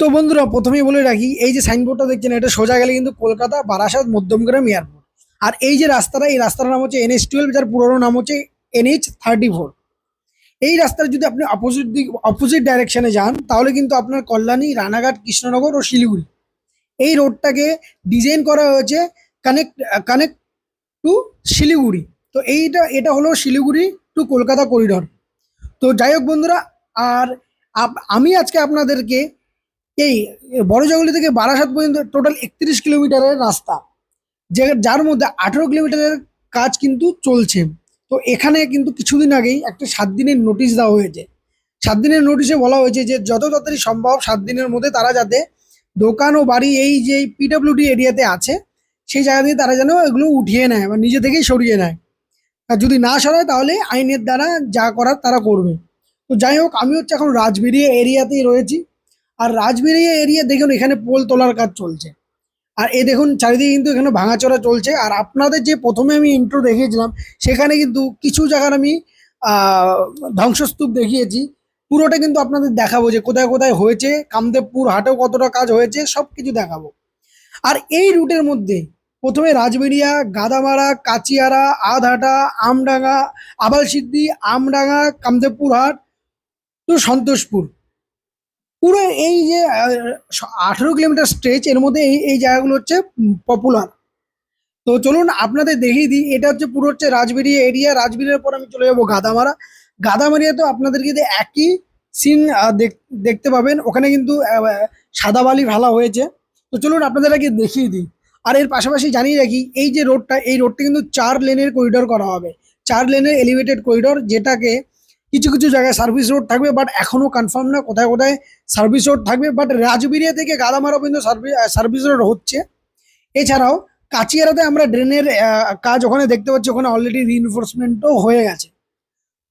তো বন্ধুরা প্রথমেই বলে রাখি, এই যে সাইনবোর্ডটা দেখছেন এটা সোজা গেলে কিন্তু কলকাতা বারাসাত মধ্যমগ্রাম এয়ারপোর্ট। আর এই যে রাস্তাটা, এই রাস্তার নাম হচ্ছে NH-12, যার পুরোনো নাম হচ্ছে NH-34। এই রাস্তার যদি আপনি অপোজিট ডাইরেকশনে যান তাহলে কিন্তু আপনার কল্যাণী, রানাঘাট, কৃষ্ণনগর ও শিলিগুড়ি এই রোডটাকে ডিজাইন করা হয়েছে কানেক্ট কানেক্ট টু শিলিগুড়ি। তো এটা হলো শিলিগুড়ি টু কলকাতা করিডোর। তো যাই হোক বন্ধুরা, আর আমি আজকে আপনাদেরকে এই বড়জঙ্গলি থেকে বারাসাত পর্যন্ত টোটাল 31 কিলোমিটারের রাস্তা, যার মধ্যে 18 কিলোমিটারের কাজ কিন্তু চলছে। তো এখানে কিন্তু কিছুদিন আগেই একটা 7 দিনের নোটিশ দেওয়া হয়েছে। 7 দিনের নোটিশে বলা হয়েছে যে যত তাড়াতাড়ি সম্ভব 7 দিনের মধ্যে তারা যাতে দোকান ও বাড়ি এই যে PWD এরিয়াতে আছে সেই জায়গা দিয়ে তারা যেন এগুলো উঠিয়ে নেয় বা নিজে থেকেই সরিয়ে নেয়। আর যদি না সরায় তাহলে আইনের দ্বারা যা করার তারা করবে। তো যাই হোক, আমি হচ্ছে এখন রাজবেরিয়া এরিয়াতেই রয়েছি। আর রাজবেরিয়া এরিয়া দেখুন, এখানে পোল তোলার কাজ চলছে। আর এই দেখুন চারিদিকে কিন্তু এখানে ভাঙাচোরা চলছে। আর আপনাদের যে প্রথমে আমি ইন্ট্রো দেখিয়েছিলাম সেখানে কিন্তু কিছু জায়গার আমি ধ্বংসস্তূপ দেখিয়েছি। পুরোটা কিন্তু আপনাদের দেখাবো যে কোথায় কোথায় হয়েছে, কামদেবপুর হাটেও কতটা কাজ হয়েছে সব কিছু দেখাবো। আর এই রুটের মধ্যে প্রথমে রাজবেরিয়া, গাদামারা, কাচিয়ারা, আধহাটা, আমডাঙ্গা, আবালসিদ্ধি, আমডাঙ্গা, কামদেবপুর হাট তো সন্তোষপুর, পুরো এই যে 18 কিলোমিটার স্ট্রেচ এর মধ্যে এই এই জায়গাগুলো হচ্ছে পপুলার। তো চলুন আপনাদের দেখিয়ে দিই। এটা হচ্ছে পুরো হচ্ছে রাজবেরিয়া এরিয়া। রাজবেরিয়ার পর আমি চলে যাবো গাদামারা। গাদামারিয়া তো আপনাদের কিন্তু একই সিন দেখতে পাবেন। ওখানে কিন্তু সাদা বালি ঢালা হয়েছে। তো চলুন আপনাদের আগে দেখিয়ে দিই। আর এর পাশাপাশি জানিয়ে রাখি, এই যে রোডটা, এই রোডটা কিন্তু 4 লেনের করিডোর করা হবে। 4 লেনের এলিভেটেড করিডোর, যেটাকে কিছু কিছু জায়গায় সার্ভিস রোড থাকবে, বাট এখনো কনফার্ম না কোথায় কোথায় সার্ভিস রোড থাকবে। বাট রাজবেরিয়া থেকে গাদামারা পর্যন্ত সার্ভিস রোড হচ্ছে। এছাড়াও কাচিয়ারাতে আমরা ড্রেনের কাজ ওখানে দেখতে পাচ্ছি, ওখানে অলরেডি রিইনফোর্সমেন্টও হয়ে গেছে।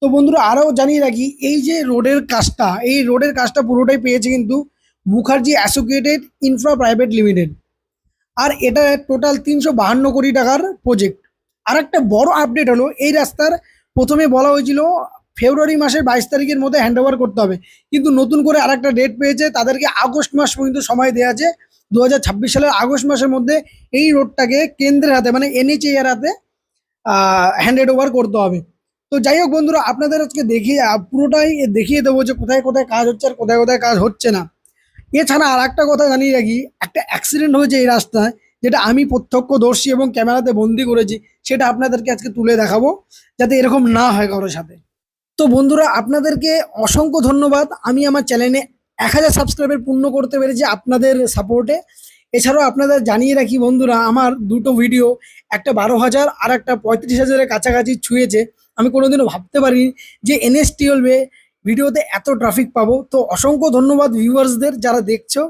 তো বন্ধুরা আরও জানিয়ে রাখি, এই যে রোডের কাজটা পুরোটাই পেয়েছে কিন্তু Mukherjee associated infra private limited. আর এটা টোটাল 352 কোটি টাকার প্রজেক্ট। আর একটা বড় আপডেট হলো, এই রাস্তার প্রথমে বলা হয়েছিল ফেব্রুয়ারি মাসের 22 তারিখের মধ্যে হ্যান্ড ওভার করতে হবে, কিন্তু নতুন করে আরেকটা ডেট পেয়েছে, তাদেরকে আগস্ট মাস পর্যন্ত সময় দেওয়া আছে। 2026 সালের আগস্ট মাসের মধ্যে এই রোডটাকে কেন্দ্রের হাতে মানে NHAI এর হাতে হ্যান্ড ওভার করতে হবে। তো যাই হোক বন্ধুরা, আপনাদের আজকে দেখিয়ে পুরোটাই দেখিয়ে দেবো যে কোথায় কোথায় কাজ হচ্ছে আর কোথায় কোথায় কাজ হচ্ছে না। এছাড়া আর একটা কথা জানিয়ে রাখি, একটা অ্যাক্সিডেন্ট হয়েছে এই রাস্তায়, যেটা আমি প্রত্যক্ষদর্শী এবং ক্যামেরাতে বন্দি করেছি, সেটা আপনাদেরকে আজকে তুলে দেখাবো যাতে এরকম না হয় কারোর সাথে। তো বন্ধুরা আপনাদেরকে অসংখ্য ধন্যবাদ। আমি আমার চ্যানেলে 1000 সাবস্ক্রাইবার পূর্ণ করতে পেরেছি আপনাদের সাপোর্টে। এছাড়াও আপনাদের জানিয়ে রাখি বন্ধুরা, আমার দুটো ভিডিও, একটা 12,000 আর একটা 35,000-এর কাছাকাছি ছুঁয়েছে। আমি কোনোদিনও ভাবতে পারিনি যে NH-12 ভিডিওতে এত ট্রাফিক পাবো। তো অসংখ্য ধন্যবাদ ভিউয়ার্সদের, যারা দেখছো,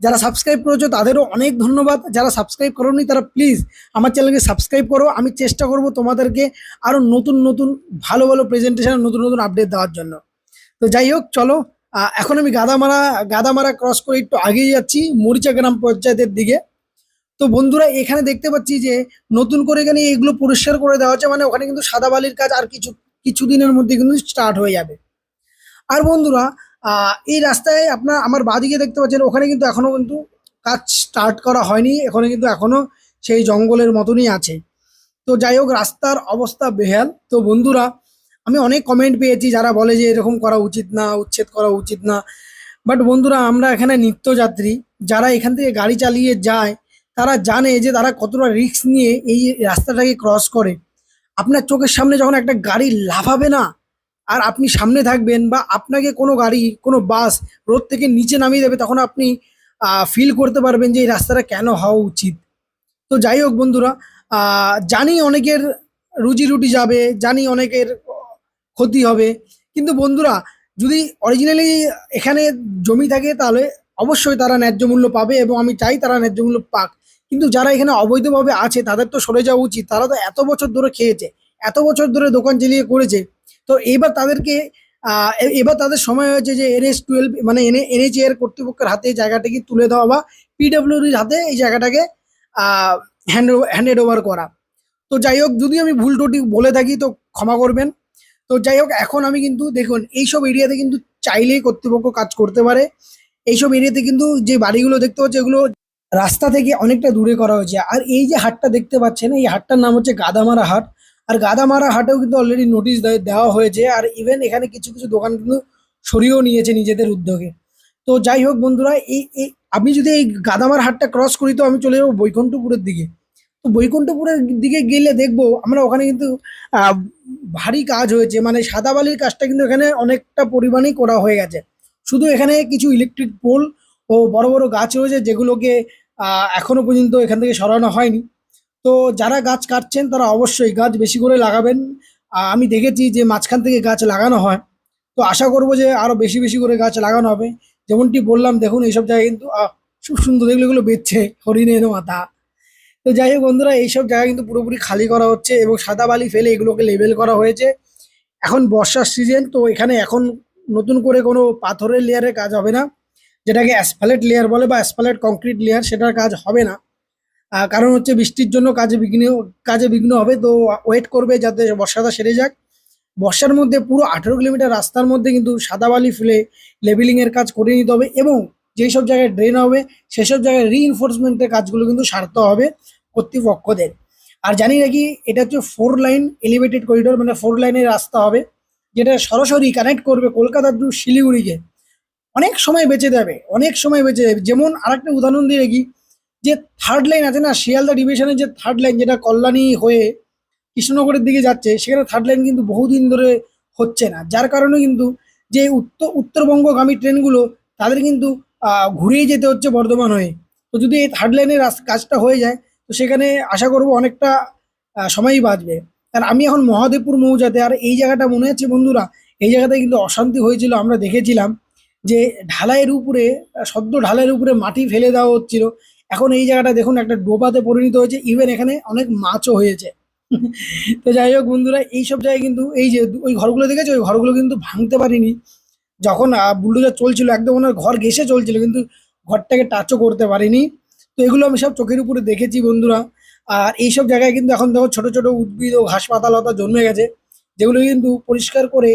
যারা সাবস্ক্রাইব করেছো তাদেরও অনেক ধন্যবাদ। যারা সাবস্ক্রাইব করোনি তারা প্লিজ আমার চ্যানেলকে সাবস্ক্রাইব করো। আমি চেষ্টা করব তোমাদেরকে আরও নতুন নতুন ভালো ভালো প্রেজেন্টেশন, নতুন নতুন আপডেট দেওয়ার জন্য। তো যাই হোক চলো, এখন আমি গাদামারা ক্রস করে একটু আগিয়ে যাচ্ছি মরিচা গ্রাম পঞ্চায়েতের দিকে। তো বন্ধুরা এখানে দেখতে পাচ্ছি যে নতুন করে এখানে এগুলো পরিষ্কার করে দেওয়া হচ্ছে, মানে ওখানে কিন্তু সাদা বালির কাজ আর কিছুদিনের মধ্যে কিন্তু স্টার্ট হয়ে যাবে। আর বন্ধুরা এই রাস্তায় আমার বাঁদিকে দেখতে পাচ্ছেন, ওখানে কিন্তু এখনো কিন্তু কাজ স্টার্ট করা হয়নি, এখানে কিন্তু এখনো সেই জঙ্গলের মতনই আছে। তো যাই হোক, রাস্তার অবস্থা বেহাল। তো বন্ধুরা আমি অনেক কমেন্ট পেয়েছি যারা বলে যে এরকম করা উচিত না, উচ্ছেদ করা উচিত না। বাট বন্ধুরা আমরা এখানে নিত্যযাত্রী, যারা এখান থেকে গাড়ি চালিয়ে যায় তারা জানে যে তারা কতটা রিস্ক নিয়ে এই রাস্তাটাকে ক্রস করে। আপনার চোখের সামনে যখন একটা গাড়ি লাফাবে না, আর আপনি সামনে থাকবেন, বা আপনাকে কোনো গাড়ি, কোনো বাস রোড থেকে নিচে নামিয়ে দেবে, তখন আপনি ফিল করতে পারবেন যে এই রাস্তাটা কেন হওয়া উচিত। তো যাই হোক বন্ধুরা, জানি অনেকের রুজি রুটি যাবে, জানি অনেকের ক্ষতি হবে, কিন্তু বন্ধুরা যদি অরিজিনালি এখানে জমি থাকে তাহলে অবশ্যই তারা ন্যায্য মূল্য পাবে, এবং আমি চাই তারা ন্যায্য মূল্য পাক। কিন্তু যারা এখানে অবৈধভাবে আছে তাদের তো সরে যাওয়া উচিত। তারা তো এত বছর ধরে খেয়েছে, এত বছর ধরে দোকান চালিয়ে করেছে। তো এবার তাদের সময় হয়েছে যে NH-12 মানে NHAI এর কর্তৃপক্ষের হাতে এই জায়গাটাকে তুলে দেওয়া, বা PWDর হাতে এই জায়গাটাকে হ্যান্ডেড ওভার করা। তো যাই হোক, যদি আমি ভুল ত্রুটি বলে থাকি তো ক্ষমা করবেন। তো যাই হোক, এখন আমি কিন্তু দেখুন এইসব এরিয়াতে কিন্তু চাইলেই কর্তৃপক্ষ কাজ করতে পারে। এইসব এরিয়াতে কিন্তু যে বাড়িগুলো দেখতে পাচ্ছি এগুলো রাস্তা থেকে অনেকটা দূরে করা হয়েছে। আর এই যে হাটটা দেখতে পাচ্ছেন এই হাটটার নাম হচ্ছে গাদামারা হাট। আর গাদামারা হাটেও কিন্তু অলরেডি নোটিশ দেওয়া হয়েছে, আর ইভেন এখানে কিছু কিছু দোকান কিন্তু সরিয়েও নিয়েছে নিজেদের উদ্যোগে। তো যাই হোক বন্ধুরা, এই এই আমি যদি এই গাদামার হাটটা ক্রস করি তো আমি চলে যাবো বৈকুণ্ঠপুরের দিকে। তো বৈকুণ্ঠপুরের দিকে গেলে দেখবো আমরা ওখানে কিন্তু আহ, ভারী কাজ হয়েছে, মানে সাদা বালির কাজটা কিন্তু এখানে অনেকটা পরিমাণেই করা হয়ে গেছে। শুধু এখানে কিছু ইলেকট্রিক পোল ও বড় বড় গাছ রয়েছে যেগুলোকে এখনো পর্যন্ত এখান থেকে সরানো হয়নি। তো যারা গাছ কাটছেন তারা অবশ্যই গাছ বেশি করে লাগাবেন। আমি দেখেছি যে মাঝখান থেকে গাছ লাগানো হয়। তো আশা করবো যে আরো বেশি বেশি করে গাছ লাগানো হবে। যেমনটি বললাম দেখুন এইসব জায়গায় কিন্তু খুব সুন্দর এগুলো এগুলো বেচছে হরিণের মাথা। তো যাই হোক বন্ধুরা, এইসব জায়গা কিন্তু পুরোপুরি খালি করা হচ্ছে এবং সাদা বালি ফেলে এগুলোকে লেবেল করা হয়েছে। এখন বর্ষার সিজন, তো এখানে এখন নতুন করে কোনো পাথরের লেয়ারের কাজ হবে না, যেটাকে অ্যাসফাল্ট লেয়ার বলে বা অ্যাসফাল্ট কংক্রিট লেয়ার, সেটার কাজ হবে না। কারণ হচ্ছে বৃষ্টির জন্য কাজে বিঘ্ন হবে। তো ওয়েট করবে যাতে বর্ষাটা সেরে যাক। বর্ষার মধ্যে পুরো 18 কিলোমিটার রাস্তার মধ্যে কিন্তু সাদা বালি ফেলে লেবেলিং এর কাজ করে নিতে হবে, এবং যেই সব জায়গায় ড্রেন হবে সেসব জায়গায় রিইনফোর্সমেন্টের কাজগুলো কিন্তু সারতে হবে কর্তৃপক্ষদের। আর জানি নাকি এটা হচ্ছে 4 লাইন এলিভেটেড করিডোর, মানে 4 লাইনের রাস্তা হবে, যেটা সরাসরি কানেক্ট করবে কলকাতা টু শিলিগুড়িকে। অনেক সময় বেঁচে যাবে, অনেক সময় বেঁচে যাবে। যেমন আরেকটা উদাহরণ দিয়ে রাখি, যে 3rd লাইন আছে না শিয়ালদা ডিভিশনের যে 3rd লাইন, যেটা কল্যাণী হয়ে কৃষ্ণনগরের দিকে যাচ্ছে, সেখানে 3rd লাইন কিন্তু বহুদিন ধরে হচ্ছে না, যার কারণে কিন্তু যে উত্তরবঙ্গগামী ট্রেনগুলো তাদের কিন্তু ঘুরিয়ে যেতে হচ্ছে বর্ধমান হয়ে। তো যদি এই 3rd লাইনের কাজটা হয়ে যায় তো সেখানে আশা করব অনেকটা সময়ই বাঁচবে। আর আমি এখন মহাদেবপুর মৌজাতে, আর এই জায়গাটা মনে আছে বন্ধুরা, এই জায়গাতে কিন্তু অশান্তি হয়েছিল, আমরা দেখেছিলাম যে ঢালাইয়ের উপরে সদ্য ঢালাইয়ের উপরে মাটি ফেলে দেওয়া হচ্ছিল। এখন এই জায়গাটা দেখুন একটা ডোবাতে পরিণত হয়েছে, ইভেন এখানে অনেক মাছও হয়েছে। তো যাই হোক বন্ধুরা, এইসব জায়গায় কিন্তু এই যে ওই ঘরগুলো দেখেছো, ওই ঘরগুলো কিন্তু ভাঙতে পারিনি যখন বুলডোজার চলছিল, একদম ওনার ঘর ঘেঁষে চলছিল, কিন্তু ঘরটাকে টাচও করতে পারিনি। তো এগুলো আমি সব চোখের উপরে দেখেছি বন্ধুরা। আর এইসব জায়গায় কিন্তু এখন দেখো ছোট ছোট উদ্ভিদ ও ঘাস পাতালতা জন্মে গেছে, যেগুলো কিন্তু পরিষ্কার করে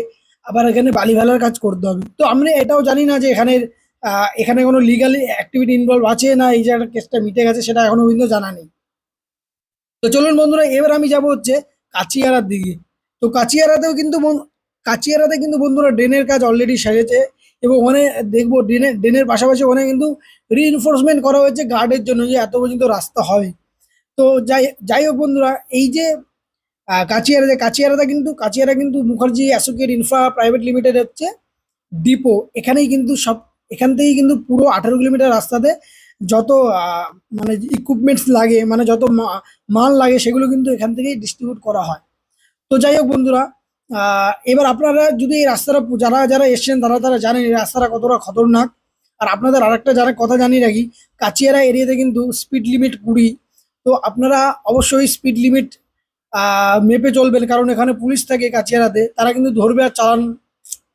আবার এখানে বালি ফেলার কাজ করতে হবে। তো আমরা এটাও জানি না যে এখানে কোনো লিগাল অ্যাক্টিভিটি ইনভলভ আছে না, এই জায়গার কেসটা মিটে গেছে সেটা এখনো পর্যন্ত জানা নেই। তো চলুন বন্ধুরা, এবার আমি যাব হচ্ছে কাচিয়ারার দিকে। তো কাচিয়ারাতে কিন্তু বন্ধুরা ড্রেনের কাজ অলরেডি সেরেছে, এবং ওখানে দেখবো ড্রেনের পাশাপাশি ওখানে কিন্তু রিইনফোর্সমেন্ট করা হয়েছে গার্ডের জন্য, যে এত পর্যন্ত রাস্তা হবে। তো যাই যাই হোক বন্ধুরা, এই যে কাচিয়ারা কিন্তু Mukherjee associate infra private limited হচ্ছে ডিপো। এখানেই কিন্তু এখান থেকেই কিন্তু পুরো 18 কিলোমিটার রাস্তাতে যত মানে ইকুইপমেন্টস লাগে, মানে যত মাল লাগে সেগুলো কিন্তু এখান থেকেই ডিস্ট্রিবিউট করা হয়। তো যাই হোক বন্ধুরা, এবার আপনারা যদি এই রাস্তাটা যারা যারা এসছেন তারা তারা জানেন এই রাস্তাটা কতটা খতরনাক। আর আপনাদের আরেকটা যারা কথা জানিয়ে রাখি, কাচিয়ারা এরিয়াতে কিন্তু স্পিড লিমিট 20। তো আপনারা অবশ্যই স্পিড লিমিট মেপে চলবেন, কারণ এখানে পুলিশ থাকে কাচিয়ারাতে, তারা কিন্তু ধরবে আর চালান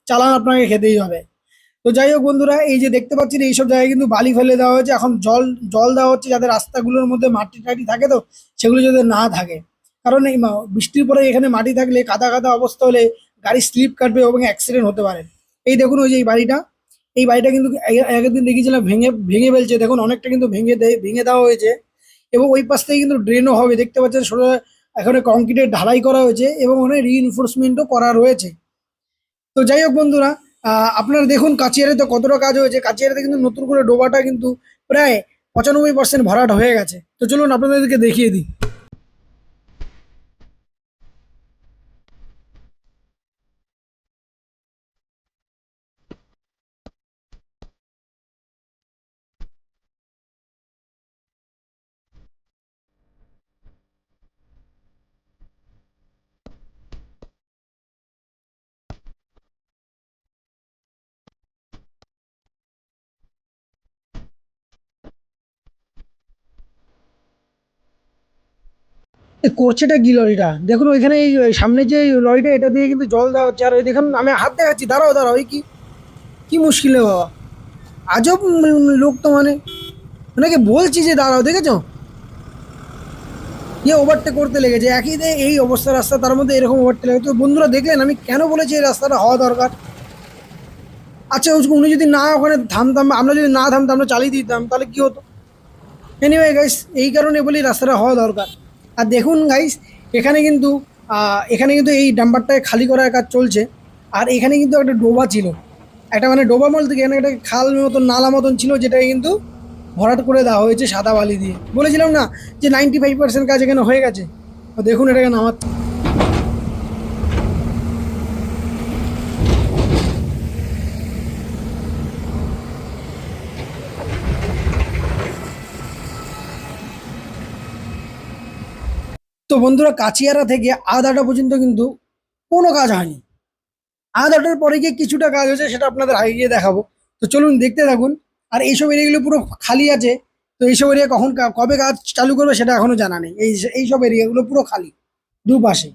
চালান আপনাকে খেতেই হবে। তো যাই হোক বন্ধুরা, এই যে দেখতে পাচ্ছেন এইসব জায়গায় কিন্তু বালি ফেলে দেওয়া হয়েছে, এখন জল জল দেওয়া হচ্ছে যাতে রাস্তাগুলোর মধ্যে মাটি টাটি থাকে, তো সেগুলো যাতে না থাকে। কারণ এই বৃষ্টির পরে এখানে মাটি থাকলে কাদা কাদা অবস্থা হলে গাড়ি স্লিপ কাটবে এবং অ্যাক্সিডেন্ট হতে পারে। এই দেখুন ওই যে এই বাড়িটা কিন্তু আগের দিন দেখেছিলাম ভেঙে ভেঙে ফেলছে, দেখুন অনেকটা কিন্তু ভেঙে দেওয়া হয়েছে। এবং ওই পাশ থেকে কিন্তু ড্রেনও হবে, দেখতে পাচ্ছেন এখানে কংক্রিটের ঢালাই করা হয়েছে এবং অনেক রিইনফোর্সমেন্টও করা রয়েছে। তো যাই হোক বন্ধুরা, আপনারা দেখুন কাচিয়ারিতে কতটা কাজ হয়েছে। কাচিয়ারিতে কিন্তু নতুন করে ডোবাটা কিন্তু প্রায় 95% ভরাট হয়ে গেছে। তো চলুন আপনাদেরকে দেখিয়ে দিই। করছেটা কি লরিটা দেখুন, ওইখানে এই সামনে যে লরিটা এটা দিয়ে কিন্তু জল দেওয়া হচ্ছে। আর ওই দেখুন আমি হাত দেখাচ্ছি, দাঁড়াও দাঁড়াও, ওই কি কি মুশকিল রে বাবা, আজব লোক তো, মানে ওনাকে বলছি যে দাঁড়াও, দেখেছো ওভারটেক করতে লেগেছে একই এই অবস্থা রাস্তা, তার মধ্যে এরকম ওভারটেক লেগে। তো বন্ধুরা দেখলেন আমি কেন বলেছি এই রাস্তাটা হওয়া দরকার। আচ্ছা উনি যদি না ওখানে থামতাম, আমরা যদি না থামতাম, আমরা চালিয়ে দিতাম, তাহলে কি হতো? এনিওয়ে গাইস, এই কারণে বলি রাস্তাটা হওয়া দরকার। আর দেখুন গাইস, এখানে কিন্তু এই ডাম্পারটায় খালি করার কাজ চলছে। আর এখানে কিন্তু একটা ডোবা ছিল, একটা মানে ডোবা বলতে কি, এখানে একটা খাল মতন নালা মতন ছিল, যেটাকে কিন্তু ভরাট করে দেওয়া হয়েছে সাদা বালি দিয়ে। বলেছিলাম না যে 95% কাজ এখানে হয়ে গেছে। তো দেখুন এটাকে নামাচ্ছে। তো বন্ধুরা, কাচিয়ারা থেকে আদাটা পর্যন্ত কিন্তু কোনো কাজ হয়নি। আদাটার পরে গিয়ে কিছুটা কাজ হয়েছে, সেটা আপনাদের আগে গিয়ে দেখাবো। তো চলুন দেখতে থাকুন। আর এইসব এরিয়াগুলো পুরো খালি আছে। তো এইসব এরিয়া কখন কবে কাজ চালু করবে সেটা এখনো জানা নেই। এইসব এরিয়াগুলো পুরো খালি দুপাশে।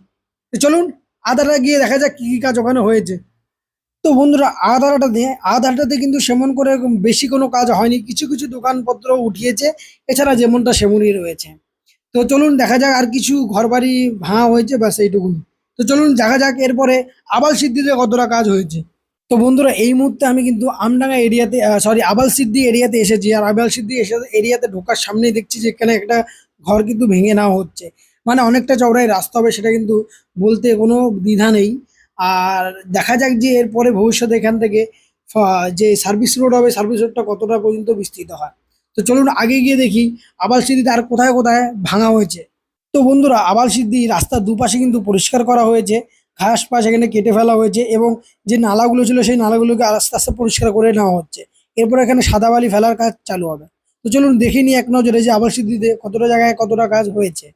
তো চলুন আদাটা গিয়ে দেখা যাক কি কি কাজ ওখানে হয়েছে। তো বন্ধুরা, আদাটাতে কিন্তু সেমন করে বেশি কোনো কাজ হয়নি, কিছু কিছু দোকানপত্র উঠিয়েছে, এছাড়া যেমনটা সেমনই রয়েছে। তো চলুন দেখা যাক, আর কিছু ঘরবাড়ি ভাঙা হয়েছে, ব্যাস এইটুকুনি। তো চলুন দেখা যাক এরপরে আবাল সিদ্দিতে কতটা কাজ হয়েছে। তো বন্ধুরা, এই মুহূর্তে আমি কিন্তু আমডাঙ্গা এরিয়াতে, সরি, আবাল সিদ্দি এরিয়াতে এসেছি। আর আবাল সিদ্দি এরিয়াতে ঢোকার সামনেই দেখছি যে এখানে একটা ঘর কিন্তু ভেঙে নেওয়া হচ্ছে। মানে অনেকটা চওড়াই রাস্তা হবে, সেটা কিন্তু বলতে কোনো দ্বিধা নেই। আর দেখা যাক যে এরপরে ভবিষ্যতে এখান থেকে যে সার্ভিস রোড হবে, সার্ভিস রোডটা কতটা পর্যন্ত বিস্তৃত হয়। তো চলুন আগে গিয়ে দেখি আবাল সিদ্দিতে আর কোথায় কোথায় ভাঙা হয়েছে। তো বন্ধুরা, আবাল সিদ্ধি রাস্তার দুপাশে কিন্তু পরিষ্কার করা হয়েছে, ঘাস পাশ এখানে কেটে ফেলা হয়েছে, এবং যে নালাগুলো ছিল সেই নালাগুলোকে আস্তে আস্তে পরিষ্কার করে নেওয়া হচ্ছে। এরপর এখানে সাদা বালি ফেলার কাজ চালু হবে। তো চলুন দেখে নিই এক নজরে যে আবাল সিদ্ধিতে কতটা জায়গায় কতটা কাজ হয়েছে।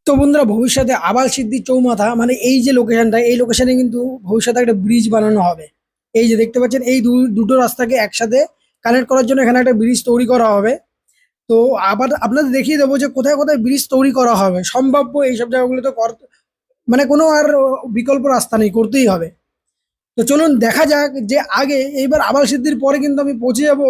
তো বন্ধুরা, ভবিষ্যতে আবাল সিদ্ধি চৌমাথা মানে এই যে লোকেশনটা, এই লোকেশনে কিন্তু ভবিষ্যতে একটা ব্রিজ বানানো হবে। এই যে দেখতে পাচ্ছেন, এই দুটো রাস্তাকে একসাথে কানেক্ট করার জন্য এখানে একটা ব্রিজ তৈরি করা হবে। তো আবার আপনাদের দেখিয়ে দেবো যে কোথায় কোথায় ব্রিজ তৈরি করা হবে সম্ভাব্য এইসব জায়গাগুলো। তো মানে কোনো আর বিকল্প রাস্তা নেই, করতেই হবে। তো চলুন দেখা যাক যে আগে এইবার আবাল সিদ্ধির পরে কিন্তু আমি পৌঁছে যাব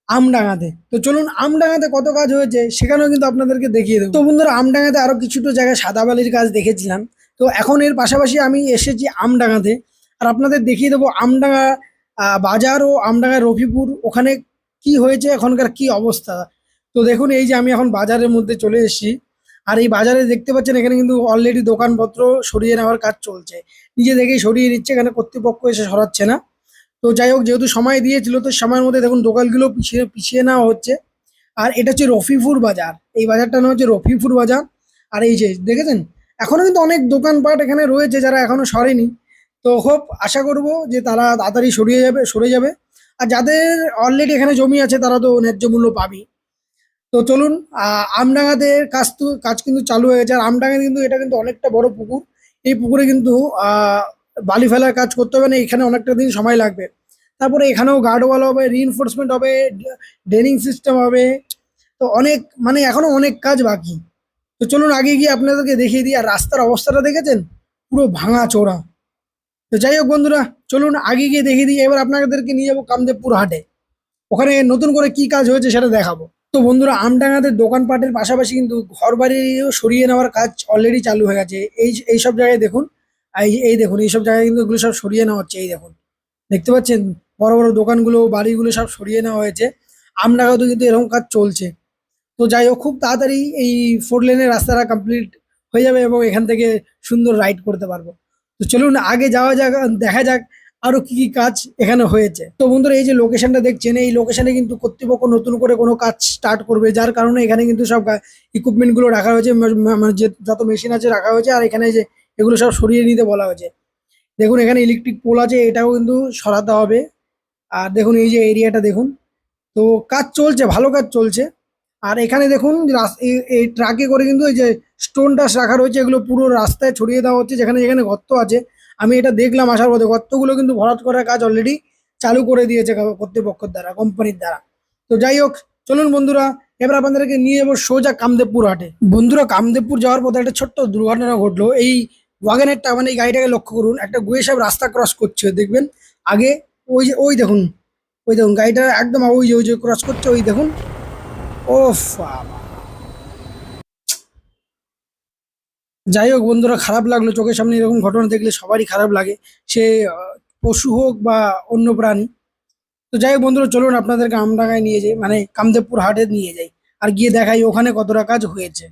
আমডাঙ্গাতে। তো চলুন আমডাঙ্গাতে কত কাজ হয়েছে সেখানেও কিন্তু আপনাদেরকে দেখিয়ে দেবো। তো বন্ধুরা, আমডাঙ্গাতে আরো কিছুটা জায়গায় সাদা বালির কাজ দেখেছিলাম। তো এখন এর পাশাপাশি আমি এসেছি আমডাঙ্গাতে। আর আপনাদের দেখিয়ে দেবো আমডাঙ্গা বাজার ও আমডাঙ্গা রফিপুর ওখানে কি হয়েছে, এখনকার কি অবস্থা। তো দেখুন, এই যে আমি এখন বাজারের মধ্যে চলে এসেছি। আর এই বাজারে দেখতে পাচ্ছেন এখানে কিন্তু অলরেডি দোকানপত্র সরিয়ে নেওয়ার কাজ চলছে। নিজে দেখেই সরিয়ে নিচ্ছে, এখানে কর্তৃপক্ষ এসে সরাচ্ছে না। তো যাই হোক, যেহেতু সময় দিয়েছিল, তো সময়ের মধ্যে দেখুন দোকানগুলো পিছিয়ে পিছিয়ে নেওয়া হচ্ছে। আর এটা হচ্ছে রফিপুর বাজার, এই বাজারটার নাম হচ্ছে রফিপুর বাজার। আর এই যে দেখেছেন, এখনো কিন্তু অনেক দোকানপাট এখানে রয়েছে যারা এখনো সরেনি। তো খুব আশা করব যে তারা তাড়াতাড়ি সরে যাবে। আর যাদের অলরেডি এখানে জমি আছে তারা তো ন্যায্য মূল্য পাবেই। তো চলুন, আমডাঙ্গাতে কাজ কিন্তু চালু হয়ে গেছে। আর আমডাঙ্গাতে কিন্তু এটা কিন্তু অনেকটা বড় পুকুর। এই পুকুরে কিন্তু বালি ফেলার কাজ করতে হবে না, এখানে অনেকটা দিন সময় লাগবে। তারপরে এখানেও গার্ডওয়াল হবে, রিইনফোর্সমেন্ট হবে, ড্রেনিং সিস্টেম হবে। তো অনেক মানে এখনো অনেক কাজ বাকি। তো চলুন আগে গিয়ে আপনাদেরকে দেখিয়ে দিই। আর রাস্তার অবস্থাটা দেখেছেন, পুরো ভাঙা চোরা। তো যাই হোক বন্ধুরা, চলুন আগে গিয়ে দেখিয়ে দিই। এবার আপনাদেরকে নিয়ে যাবো কামদেবপুর হাটে, ওখানে নতুন করে কি কাজ হয়েছে সেটা দেখাবো। তো বন্ধুরা, আমডাঙ্গাতে দোকানপাটের পাশাপাশি কিন্তু ঘর বাড়িও সরিয়ে নেওয়ার কাজ অলরেডি চালু হয়ে গেছে। এইসব জায়গায় দেখুন, এই দেখুন, এইসব জায়গায় কিন্তু এগুলো সব সরিয়ে নেওয়া হচ্ছে। এই দেখুন, দেখতে পাচ্ছেন বড় বড় দোকানগুলো, বাড়িগুলো সব সরিয়ে নেওয়া হয়েছে। আমডাঙ্গাতেও কিন্তু এরকম কাজ চলছে। তো যাই হোক, খুব তাড়াতাড়ি এই 4 লেনের রাস্তাটা কমপ্লিট হয়ে যাবে এবং এখান থেকে সুন্দর রাইড করতে পারবো। তো চলুন আগে যাওয়া যাক, দেখা যাক আরো কি কি কাজ এখানে হয়েছে। তো বন্ধুরা, এই যে লোকেশনটা দেখছেন, এই লোকেশনে কিন্তু কর্তৃপক্ষ নতুন করে কোনো কাজ স্টার্ট করবে, যার কারণে এখানে কিন্তু সব ইকুইপমেন্ট গুলো রাখা হয়েছে, মানে যে যত মেশিন আছে রাখা হয়েছে। আর এখানে যে এগুলো সব সরিয়ে নিতে বলা হয়েছে। দেখুন এখানে ইলেকট্রিক পোল আছে, এটাও কিন্তু সরাতে হবে। আর দেখুন এই যে এরিয়াটা দেখুন, তো কাজ চলছে, ভালো কাজ চলছে। আর এখানে দেখুন এই ট্রাকে করে কিন্তু এই যে স্টোন ডাস্ট রাখা রয়েছে, এগুলো পুরো রাস্তায় ছড়িয়ে দেওয়া হচ্ছে, যেখানে যেখানে গর্ত আছে। আমি এটা দেখলাম আসার পথে, গর্তগুলো কিন্তু ভরাট করার কাজ অলরেডি চালু করে দিয়েছে কর্তৃপক্ষের দ্বারা, কোম্পানির দ্বারা। তো যাই হোক, চলুন বন্ধুরা, এবার আপনাদেরকে নিয়ে যাবো সোজা কামদেবপুর হাটে। বন্ধুরা, কামদেবপুর যাওয়ার পথে একটা ছোট্ট দুর্ঘটনা ঘটলো। এই ওয়াগনেরটা মানে এই গাড়িটাকে লক্ষ্য করুন, একটা গুয়ে সাহেব রাস্তা ক্রস করছে দেখবেন আগে। ওই দেখুন, ওই দেখুন গাড়িটা একদম ওই যে ক্রস করছে, ওই দেখুন। ও বাবা! যাই হোক বন্ধুরা, খারাপ লাগলো, চোখের সামনে এরকম ঘটনা দেখলে সবারই খারাপ লাগে, সে পশু হোক বা অন্য প্রাণী। তো যাই হোক বন্ধুরা, চলুন আপনাদেরকে আমডাঙ্গায় নিয়ে যাই, মানে কামদেবপুর হাটে নিয়ে যাই, আর গিয়ে দেখাই ওখানে কতটা কাজ হয়েছে।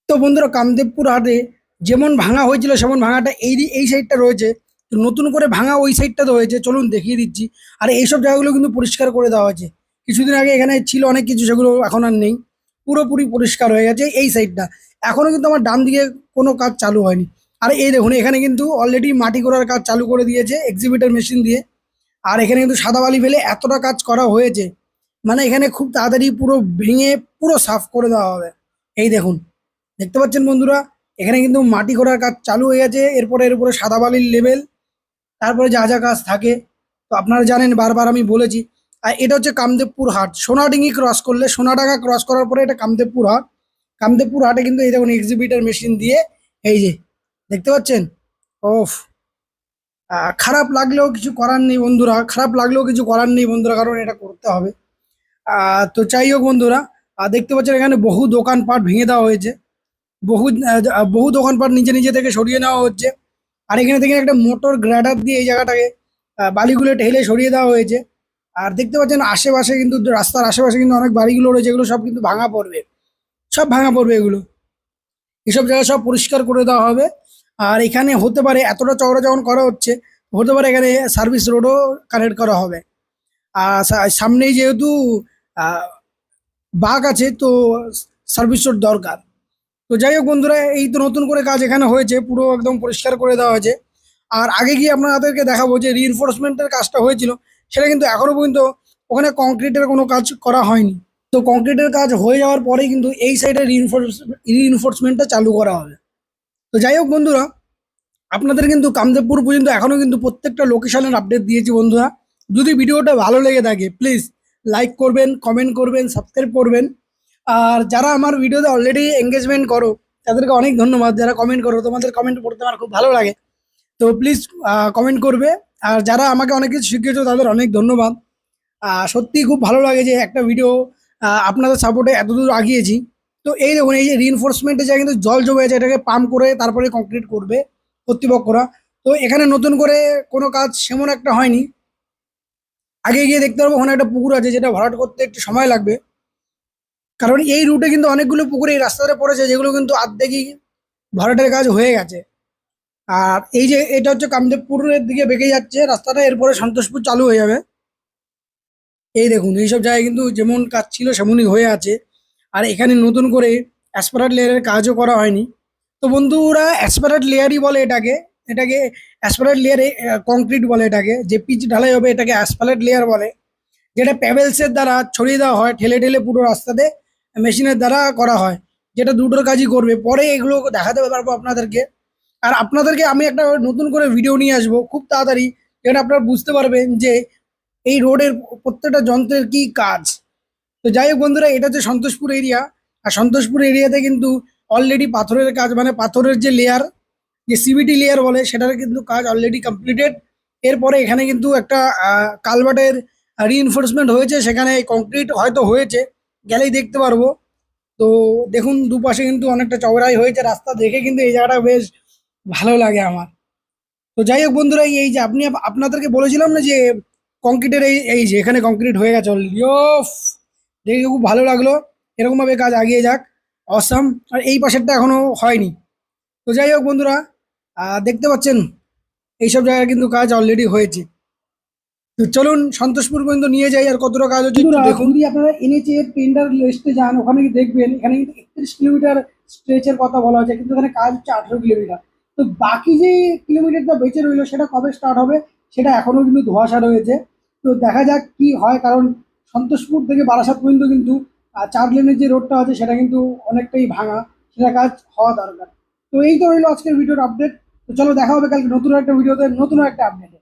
তো বন্ধুরা, কামদেবপুর হাটে যেমন ভাঙা হয়েছিল সেমন ভাঙাটা এই সাইডটা রয়েছে, তো নতুন করে ভাঙা ওই সাইডটা তো হয়েছে, চলুন দেখিয়ে দিচ্ছি। আর এইসব জায়গাগুলো কিন্তু পরিষ্কার করে দেওয়া হয়েছে। কিছুদিন আগে এখানে ছিল অনেক কিছু, সেগুলো এখন আর নেই, পুরোপুরি পরিষ্কার হয়ে গেছে এই সাইডটা। এখনো কিন্তু আমার ডান দিকে কোনো কাজ চালু হয়নি। আর এই দেখুন, এখানে কিন্তু অলরেডি মাটি করার কাজ চালু করে দিয়েছে এক্সিবিটার মেশিন দিয়ে। আর এখানে কিন্তু সাদা বালি ফেলে এতটা কাজ করা হয়েছে, মানে এখানে খুব তাড়াতাড়ি পুরো ভেঙে পুরো সাফ করে দেওয়া হবে। এই দেখুন, দেখতে পাচ্ছেন বন্ধুরা, এখানে কিন্তু মাটি করার কাজ চালু হয়ে গেছে। এর উপরে সাদা বালির লেভেল, তারপরে যা যা কাজ থাকে তো আপনারা জানেন, বারবার আমি বলেছি। আর এটা হচ্ছে কামদেবপুর হাট, সোনাডিঙ্গি ক্রস করলে, সোনাডাঙ্গা ক্রস করার পরে এটা কামদেবপুর হাট। কামদেবপুর হাটে কিন্তু এই দেখুন এক্সিবিটার মেশিন দিয়ে, এই যে দেখতে পাচ্ছেন। ওফ! খারাপ লাগলেও কিছু করার নেই বন্ধুরা, খারাপ লাগলেও কিছু করার নেই বন্ধুরা, কারণ এটা করতে হবে। তো যাই হোক বন্ধুরা, দেখতে পাচ্ছেন এখানে বহু দোকানপাট ভেঙে দেওয়া হয়েছে, বহু দোকানপাট নিজে নিজে থেকে সরিয়ে নেওয়া হচ্ছে। আর এখানে থেকে একটা মোটর গ্রাডার দিয়ে এই জায়গাটাকে বালিগুলো ঢেলে সরিয়ে দেওয়া হয়েছে। আর দেখতে পাচ্ছেন আশেপাশে কিন্তু, রাস্তার আশেপাশে কিন্তু অনেক বাড়িগুলো রয়েছে, এগুলো সব কিন্তু ভাঙা পড়বে, সব ভাঙা পড়বে এগুলো। এসব জায়গা সব পরিষ্কার করে দেওয়া হবে। আর এখানে হতে পারে এতটা চওড়া যখন করা হচ্ছে, হতে পারে এখানে সার্ভিস রোডও কানেক্ট করা হবে। আর সামনেই যেহেতু আহ, বাঘ আছে, তো সার্ভিস রোড দরকার। তো যাই হোক বন্ধুরা, এই তো নতুন করে কাজ এখানে হয়েছে, পুরো একদম পরিষ্কার করে দেওয়া হয়েছে। আর আগে গিয়ে আপনাদেরকে দেখাবো যে রিইনফোর্সমেন্টের কাজটা হয়েছিল, সেটা কিন্তু এখনো পর্যন্ত ওখানে কংক্রিটের কোনো কাজ করা হয়নি। তো কংক্রিটের কাজ হয়ে যাওয়ার পরেই কিন্তু এই সাইডে রিইনফোর্সমেন্টটা চালু করা হবে। তো যাই হোক বন্ধুরা, আপনাদের কিন্তু কামদেবপুর পর্যন্ত এখনো কিন্তু প্রত্যেকটা লোকেশনের আপডেট দিয়েছি বন্ধুরা। যদি ভিডিওটা ভালো লেগে থাকে প্লিজ লাইক করবেন, কমেন্ট করবেন, সাবস্ক্রাইব করবেন। আর যারা আমার ভিডিওতে অলরেডি এঙ্গেজমেন্ট করো তাদেরকে অনেক ধন্যবাদ। যারা কমেন্ট করো, তোমাদের কমেন্ট পড়তে আমার খুব ভালো লাগে, তো প্লিজ কমেন্ট করবে। আর যারা আমাকে অনেক কিছু শিখিয়েছো তাদের অনেক ধন্যবাদ। সত্যিই খুব ভালো লাগে যে একটা ভিডিও আপনাদের সাপোর্টে এতদূর আগিয়েছি। তো এই দেখুন, এই যে রিইনফোর্সমেন্টের জায়গায় কিন্তু জল জমে আছে, এটাকে পাম্প করে তারপরে কংক্রিট করবে কর্তৃপক্ষরা। তো এখানে নতুন করে কোনো কাজ সেমন একটা হয়নি। আগে গিয়ে দেখতে পারবো ওখানে একটা পুকুর আছে, যেটা ভরাট করতে একটু সময় লাগবে, কারণ এই রুটে কিন্তু অনেকগুলো পুকুর এই রাস্তাতে পড়েছে, যেগুলো কিন্তু আর্ধেকই ভরাটের কাজ হয়ে গেছে। আর এই যে এটা হচ্ছে কামদেবপুরের দিকে বেঁকে যাচ্ছে রাস্তাটা, এরপরে সন্তোষপুর চালু হয়ে যাবে। এই দেখুন, এইসব জায়গায় কিন্তু যেমন কাজ ছিল সেমনই হয়ে আছে। আর এখানে নতুন করে অ্যাসপারেট লেয়ারের কাজও করা হয়নি। তো বন্ধুরা, অ্যাসপারেট লেয়ারই বলে এটাকে, এটাকে অ্যাসপারেট লেয়ারে কংক্রিট বলে এটাকে, যে পিচ ঢালাই হবে এটাকে অ্যাসপারেট লেয়ার বলে, যেটা প্যাবেলসের দ্বারা ছড়িয়ে দেওয়া হয় ঠেলে ঠেলে পুরো রাস্তাতে, মেশিনের দ্বারা করা হয়, যেটা দুটোর কাজই করবে। পরে এগুলো দেখাতে পারবো আপনাদেরকে। আর আপনাদেরকে আমি একটা নতুন করে ভিডিও নিয়ে আসবো খুব তাড়াতাড়ি, যেখানে আপনারা বুঝতে পারবেন যে এই রোডের প্রত্যেকটা যন্ত্রের কি কাজ। তো যাই হোক বন্ধুরা, এটা হচ্ছে সন্তোষপুর এরিয়া। আর সন্তোষপুর এরিয়াতে কিন্তু অলরেডি পাথরের কাজ, মানে পাথরের যে লেয়ার, যে সিবিটি লেয়ার বলে, সেটার কিন্তু কাজ অলরেডি কমপ্লিটেড। এরপরে এখানে কিন্তু একটা কালভার্টের রিইনফোর্সমেন্ট হয়েছে, সেখানে কংক্রিট হয়তো হয়েছে, গেলেই দেখতে পারবো। তো দেখুন, দুপাশে কিন্তু অনেকটা চওড়াই হয়েছে রাস্তা, দেখে কিন্তু এই জায়গাটা বেশ ভালো লাগে আমার। তো যাই হোক বন্ধুরা, এই যে আপনাদেরকে বলেছিলাম না যে কংক্রিটের এই এই যে এখানে কংক্রিট হয়ে গেছে অলরেডি, দেখে খুব ভালো লাগলো। এরকম ভাবে কাজ আগিয়ে যাক, অসাম। আর এই পাশেরটা এখনো হয়নি। তো যাই হোক বন্ধুরা, দেখতে পাচ্ছেন এইসব জায়গায় কিন্তু কাজ অলরেডি হয়েছে। তো চলুন সন্তোষপুর পর্যন্ত নিয়ে যাই, আর কতটা কাজ হচ্ছে একটু দেখুন। যদি আপনারা এনএচএ এর টেন্ডার লিস্টে যান, ওখানে দেখবেন এখানে কিন্তু 31 কিলোমিটার স্ট্রেচের কথা বলা হয়েছে, কিন্তু এখানে কাজ হচ্ছে 18 কিলোমিটার। তো বাকি যে কিলোমিটারটা বেঁচে রইলো সেটা কবে স্টার্ট হবে সেটা এখনো কিন্তু ধোঁয়াশা রয়েছে। তো দেখা যাক কি হয়, কারণ সন্তোষপুর থেকে বারাসাত পর্যন্ত কিন্তু 4 লেনের যে রোডটা আছে সেটা কিন্তু অনেকটাই ভাঙা, সেটা কাজ হওয়া দরকার। তো এই তো রইলো আজকের ভিডিওর আপডেট। তো চলো দেখা হবে কালকে নতুন একটা ভিডিওতে, নতুন একটা আপডেট।